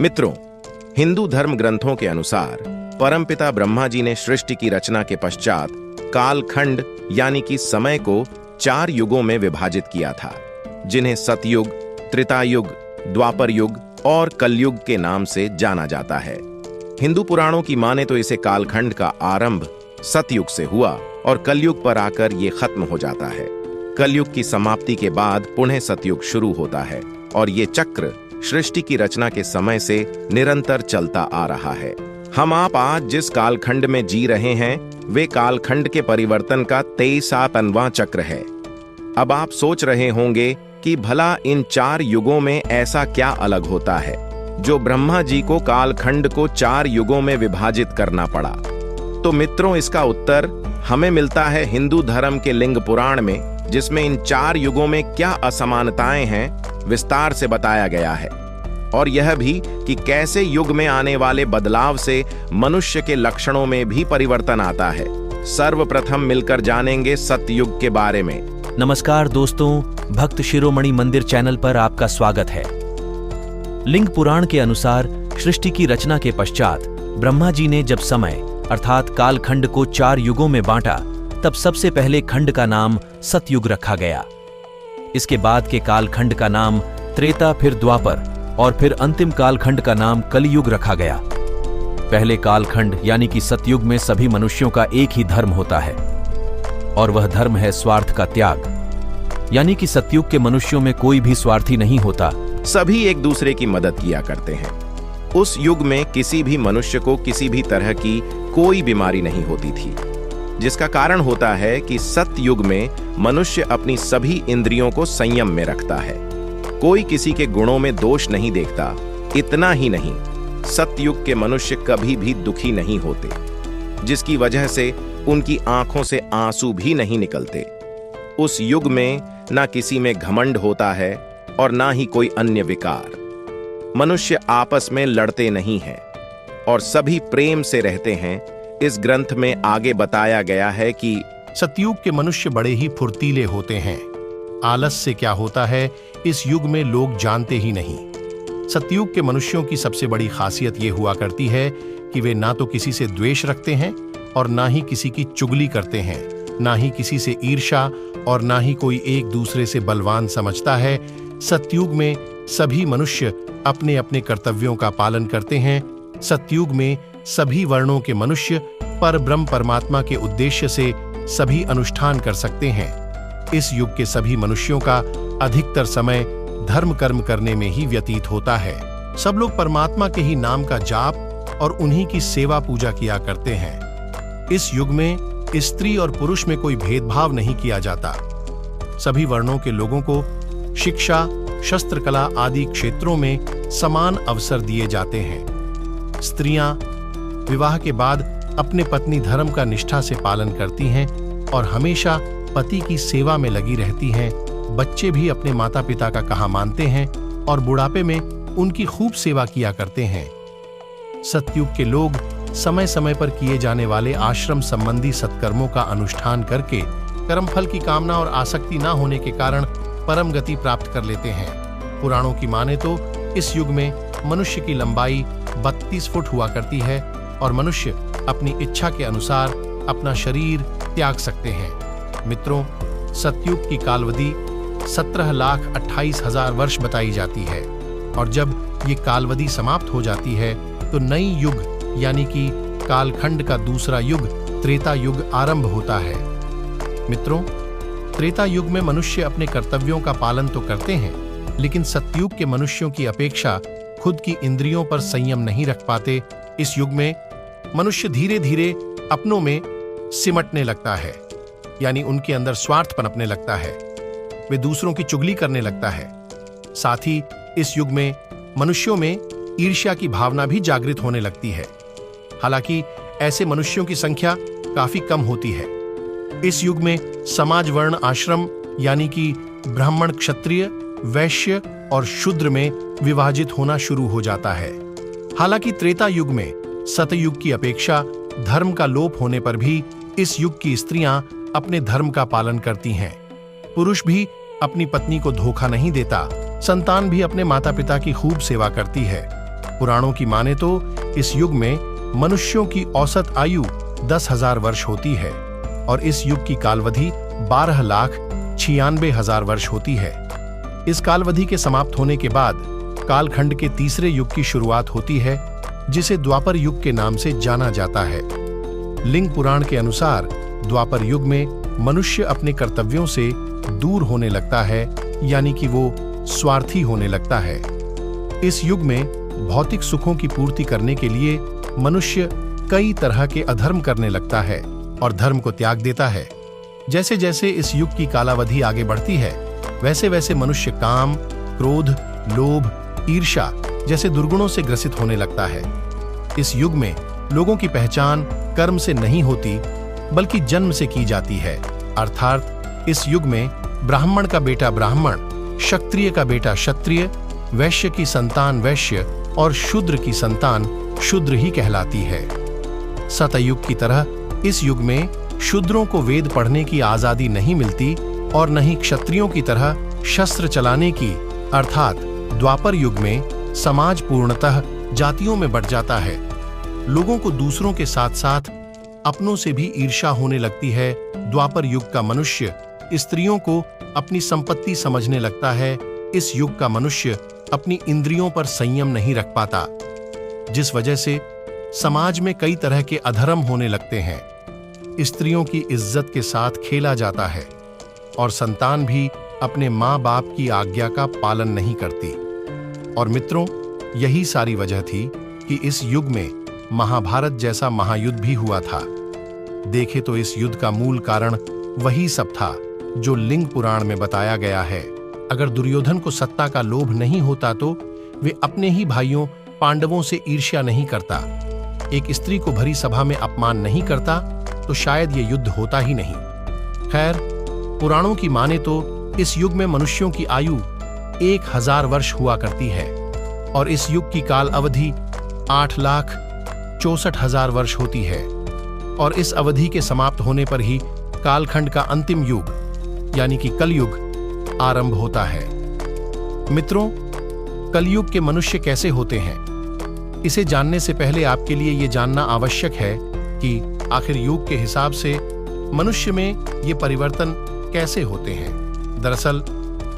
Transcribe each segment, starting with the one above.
मित्रों, हिंदू धर्म ग्रंथों के अनुसार परमपिता ब्रह्मा जी ने सृष्टि की रचना के पश्चात कालखंड यानी कि समय को 4 युगों में विभाजित किया था, जिन्हें सतयुग, त्रेतायुग, द्वापर युग और कलयुग के नाम से जाना जाता है। हिंदू पुराणों की माने तो इसे कालखंड का आरंभ सतयुग से हुआ और कलयुग पर आकर ये खत्म हो जाता है। कलयुग की समाप्ति के बाद पुनः सतयुग शुरू होता है और ये चक्र सृष्टि की रचना के समय से निरंतर चलता आ रहा है। हम आप आज जिस कालखंड में जी रहे हैं वे कालखंड के परिवर्तन का 23वां चक्र है। अब आप सोच रहे होंगे कि भला इन 4 युगों में ऐसा क्या अलग होता है जो ब्रह्मा जी को कालखंड को 4 युगों में विभाजित करना पड़ा। तो मित्रों, इसका उत्तर हमें मिलता है हिंदू धर्म के लिंग पुराण में, जिसमें इन 4 युगों में क्या असमानताएं हैं विस्तार से बताया गया है, और यह भी कि कैसे युग में आने वाले बदलाव से मनुष्य के लक्षणों में भी परिवर्तन आता है। सर्वप्रथम मिलकर जानेंगे सतयुग के बारे में। नमस्कार दोस्तों, भक्त शिरोमणि मंदिर चैनल पर आपका स्वागत है। लिंग पुराण के अनुसार सृष्टि की रचना के पश्चात ब्रह्मा जी ने जब समय अर्थात कालखंड को 4 युगों में बांटा, तब सबसे पहले खंड का नाम सतयुग रखा गया। इसके बाद के कालखंड का नाम त्रेता, फिर द्वापर और फिर अंतिम कालखंड का नाम कलयुग रखा गया। पहले कालखंड यानी कि सतयुग में सभी मनुष्यों का एक ही धर्म होता है और वह धर्म है स्वार्थ का त्याग, यानी कि सतयुग के मनुष्यों में कोई भी स्वार्थी नहीं होता, सभी एक दूसरे की मदद किया करते हैं। उस युग में किसी भी मनुष्य को किसी भी तरह की कोई बीमारी नहीं होती थी, जिसका कारण होता है कि सतयुग में मनुष्य अपनी सभी इंद्रियों को संयम में रखता है। कोई किसी के गुणों में दोष नहीं देखता। इतना ही नहीं, सतयुग के मनुष्य कभी भी दुखी नहीं होते, जिसकी वजह से उनकी आंखों से आंसू भी नहीं निकलते। उस युग में ना किसी में घमंड होता है और ना ही कोई अन्य विकार। मनुष्य आपस में लड़ते नहीं हैं और सभी प्रेम से रहते हैं। इस ग्रंथ में आगे बताया गया है कि सतयुग के मनुष्य बड़े ही फुर्तीले होते हैं। आलस्य क्या होता है इस युग में लोग जानते ही नहीं। सतयुग के मनुष्यों की सबसे बड़ी खासियत यह हुआ करती है कि वे ना तो किसी से द्वेष रखते हैं और ना ही किसी की चुगली करते हैं, ना ही किसी से ईर्ष्या और ना ही कोई एक दूसरे से बलवान समझता है। सतयुग में सभी मनुष्य अपने अपने कर्तव्यों का पालन करते हैं। सतयुग में सभी वर्णों के मनुष्य परब्रह्म परमात्मा के उद्देश्य से सभी अनुष्ठान कर सकते हैं। इस युग के सभी मनुष्यों का अधिकतर समय धर्म कर्म करने में ही व्यतीत होता है। सब लोग परमात्मा के ही नाम का जाप और उन्हीं की सेवा पूजा किया करते हैं। इस युग में स्त्री और पुरुष में कोई भेदभाव नहीं किया जाता। सभी वर्णों के लोगों को शिक्षा, शस्त्र कला आदि क्षेत्रों में समान अवसर दिए जाते हैं। स्त्रियां विवाह के बाद अपने पत्नी धर्म का निष्ठा से पालन करती हैं और हमेशा पति की सेवा में लगी रहती हैं। बच्चे भी अपने माता पिता का कहा मानते हैं और बुढ़ापे में उनकी खूब सेवा किया करते हैं। सतयुग के लोग समय समय पर किए जाने वाले आश्रम संबंधी सत्कर्मों का अनुष्ठान करके कर्मफल की कामना और आसक्ति न होने के कारण परम गति प्राप्त कर लेते हैं। पुराणों की माने तो इस युग में मनुष्य की लंबाई 32 फुट हुआ करती है और मनुष्य अपनी इच्छा के अनुसार अपना शरीर त्याग सकते हैं। मित्रों, सतयुग की कालवधि 17,28,000 वर्ष बताई जाती है और जब ये कालवधि समाप्त हो जाती है तो नई युग यानी कि कालखंड का दूसरा युग त्रेता युग आरंभ होता है। मित्रों, त्रेता युग में मनुष्य अपने कर्तव्यों का पालन तो करते हैं, लेकिन सतयुग के मनुष्यों की अपेक्षा खुद की इंद्रियों पर संयम नहीं रख पाते। इस युग में मनुष्य धीरे धीरे अपनों में सिमटने लगता है, यानी उनके अंदर स्वार्थ पनपने लगता है। वे दूसरों की चुगली करने लगता है। साथ ही इस युग में मनुष्यों में ईर्ष्या की भावना भी जागृत होने लगती है। हालांकि ऐसे मनुष्यों की संख्या काफी कम होती है। इस युग में समाज वर्ण आश्रम यानी कि ब्राह्मण, क्षत्रिय, वैश्य और शूद्र में विभाजित होना शुरू हो जाता है। हालांकि त्रेता युग में सतयुग की अपेक्षा धर्म का लोप होने पर भी इस युग की स्त्रियां अपने धर्म का पालन करती हैं। पुरुष भी अपनी पत्नी को धोखा नहीं देता। संतान भी अपने माता पिता की खूब सेवा करती है। पुराणों की माने तो इस युग में मनुष्यों की औसत आयु 10,000 वर्ष होती है और इस युग की कालवधि 12,96,000 वर्ष होती है। इस कालवधि के समाप्त होने के बाद कालखंड के तीसरे युग की शुरुआत होती है, जिसे द्वापर युग के नाम से जाना जाता है। लिंग पुराण के अनुसार द्वापर युग में मनुष्य अपने कर्तव्यों से दूर होने लगता है, यानी कि वो स्वार्थी होने लगता है। इस युग में भौतिक सुखों की पूर्ति करने के लिए मनुष्य कई तरह के अधर्म करने लगता है और धर्म को त्याग देता है। जैसे जैसे इस युग की कालावधि आगे बढ़ती है, वैसे वैसे मनुष्य काम, क्रोध, लोभ, ईर्ष्या जैसे दुर्गुणों से ग्रसित होने लगता है। इस युग में लोगों की पहचान कर्म से नहीं होती, बल्कि जन्म से की जाती है। अर्थात इस युग में ब्राह्मण का बेटा ब्राह्मण, क्षत्रिय का बेटा क्षत्रिय, वैश्य की संतान वैश्य और शूद्र की संतान शूद्र ही कहलाती है। सतयुग की तरह इस युग में शूद्रों को वेद पढ़ने की आजादी नहीं मिलती और न ही क्षत्रियों की तरह शस्त्र चलाने की। अर्थात द्वापर युग में समाज पूर्णतः जातियों में बंट जाता है। लोगों को दूसरों के साथ साथ अपनों से भी ईर्ष्या होने लगती है। द्वापर युग का मनुष्य स्त्रियों को अपनी संपत्ति समझने लगता है। इस युग का मनुष्य अपनी इंद्रियों पर संयम नहीं रख पाता, जिस वजह से समाज में कई तरह के अधर्म होने लगते हैं। स्त्रियों की इज्जत के साथ खेला जाता है और संतान भी अपने माँ बाप की आज्ञा का पालन नहीं करती। और मित्रों, यही सारी वजह थी कि इस युग में महाभारत जैसा महायुद्ध भी हुआ था। देखे तो इस युद्ध का मूल कारण वही सब था जो लिंग पुराण में बताया गया है। अगर दुर्योधन को सत्ता का लोभ नहीं होता तो वे अपने ही भाइयों पांडवों से ईर्ष्या नहीं करता, एक स्त्री को भरी सभा में अपमान नहीं करता, तो शायद ये युद्ध होता ही नहीं। खैर, पुराणोों की माने तो इस युग में मनुष्यों की आयु 1,000 वर्ष हुआ करती है और इस युग की काल अवधि 8,64,000 वर्ष होती है और इस अवधि के समाप्त होने पर ही कालखंड का अंतिम युग यानी कि कलयुग आरंभ होता है। मित्रों, कलयुग के मनुष्य कैसे होते हैं, इसे जानने से पहले आपके लिए यह जानना आवश्यक है कि आखिर युग के हिसाब से मनुष्य में ये परिवर्तन कैसे होते हैं। दरअसल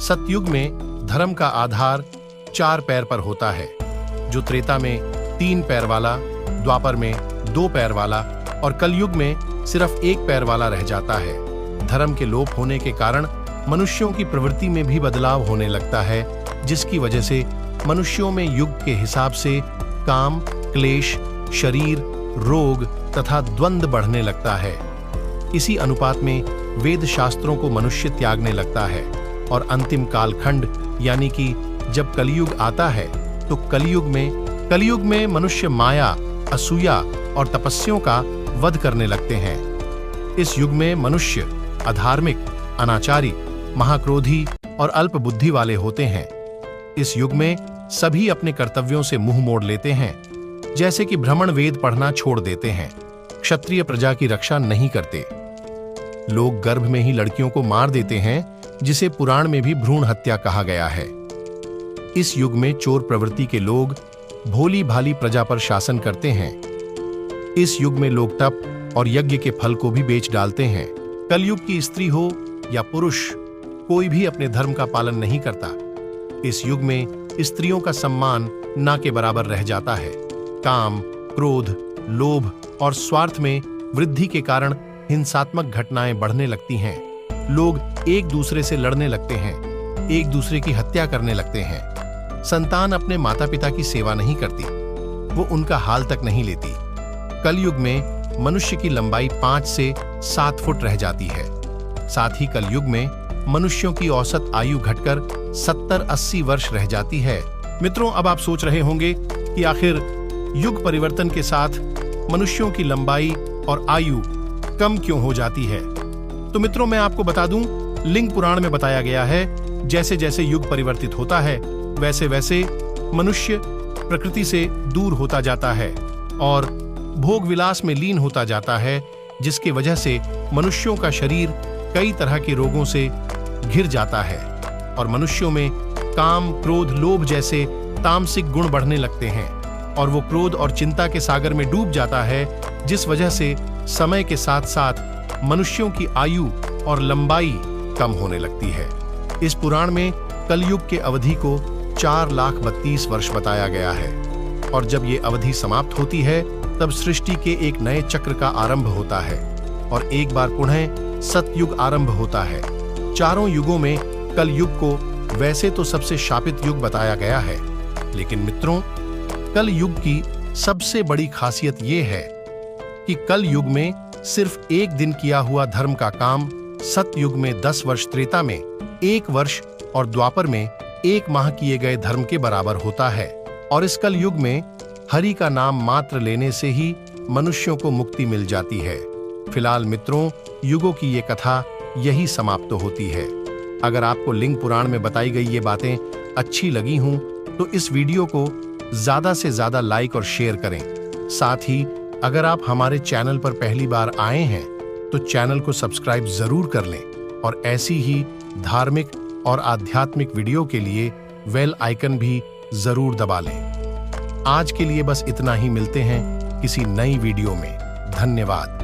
सतयुग में धर्म का आधार 4 पैर पर होता है, जो त्रेता में 3 पैर वाला, द्वापर में 2 पैर वाला और कलयुग में सिर्फ 1 पैर वाला रह जाता है। धर्म के लोप होने के कारण मनुष्यों की प्रवृत्ति में भी बदलाव होने लगता है, जिसकी वजह से मनुष्यों में युग के हिसाब से काम, क्लेश, शरीर, रोग तथा द्वंद्व बढ़ने लगता है। इसी अनुपात में वेद शास्त्रों को मनुष्य त्यागने लगता है और अंतिम कालखंड यानी कि जब कलयुग आता है तो कलयुग में मनुष्य माया, असूया और तपस्याओं का वध करने लगते हैं। इस युग में मनुष्य अधार्मिक, अनाचारी, महाक्रोधी और अल्प बुद्धि वाले होते हैं। इस युग में सभी अपने कर्तव्यों से मुंह मोड़ लेते हैं, जैसे कि ब्राह्मण वेद पढ़ना छोड़ देते हैं, क्षत्रिय प्रजा की रक्षा नहीं करते, लोग गर्भ में ही लड़कियों को मार देते हैं, जिसे पुराण में भी भ्रूण हत्या कहा गया है। इस युग में चोर प्रवृत्ति के लोग भोली भाली प्रजा पर शासन करते हैं। इस युग में लोग तप और यज्ञ के फल को भी बेच डालते हैं। कलयुग की स्त्री हो या पुरुष, कोई भी अपने धर्म का पालन नहीं करता। इस युग में स्त्रियों का सम्मान ना के बराबर रह जाता है। काम, क्रोध, लोभ और स्वार्थ में वृद्धि के कारण हिंसात्मक घटनाएं बढ़ने लगती हैं। लोग एक दूसरे से लड़ने लगते हैं, एक दूसरे की हत्या करने लगते हैं। संतान अपने माता पिता की सेवा नहीं करती, वो उनका हाल तक नहीं लेती। कलयुग में मनुष्य की लंबाई 5 से 7 फुट रह जाती है। साथ ही कलयुग में मनुष्यों की औसत आयु घटकर 70-80 वर्ष रह जाती है। मित्रों, अब आप सोच रहे होंगे कि आखिर युग परिवर्तन के साथ मनुष्यों की लंबाई और आयु कम क्यों हो जाती है। तो मित्रों, मैं आपको बता दूं, लिंग पुराण में बताया गया है जैसे जैसे युग परिवर्तित होता है वैसे वैसे मनुष्य प्रकृति से दूर होता जाता है और भोग विलास में लीन होता जाता है, जिसकी वजह से मनुष्यों का शरीर कई तरह के रोगों से घिर जाता है और मनुष्यों में काम, क्रोध, लोभ जैसे तामसिक गुण बढ़ने लगते हैं। और वो क्रोध और चिंता के सागर में डूब जाता है, जिस वजह से समय के साथ साथ मनुष्यों की आयु और लंबाई कम होने लगती है। इस पुराण में कलयुग के अवधि को 4,32,000 वर्ष बताया गया है और जब ये अवधि समाप्त होती है तब सृष्टि के एक नए चक्र का आरंभ होता है और एक बार पुनः सतयुग आरंभ होता है। चारों युगों में कलयुग को वैसे तो सबसे शापित युग बताया गया है, लेकिन मित्रों, कल युग की सबसे बड़ी खासियत ये है कि कल युग में सिर्फ एक दिन किया हुआ धर्म का काम सतयुग में 10 वर्ष, त्रेता में 1 वर्ष और द्वापर में 1 माह किए गए धर्म के बराबर होता है। और इस कल युग में हरि का नाम मात्र लेने से ही मनुष्यों को मुक्ति मिल जाती है। फिलहाल मित्रों, युगों की ये कथा यही समाप्त होती है। अगर आपको लिंग पुराण में बताई गई ये बातें अच्छी लगी हों तो इस वीडियो को ज्यादा से ज्यादा लाइक और शेयर करें। साथ ही अगर आप हमारे चैनल पर पहली बार आए हैं तो चैनल को सब्सक्राइब जरूर कर लें और ऐसी ही धार्मिक और आध्यात्मिक वीडियो के लिए बेल आइकन भी जरूर दबा लें। आज के लिए बस इतना ही, मिलते हैं किसी नई वीडियो में। धन्यवाद।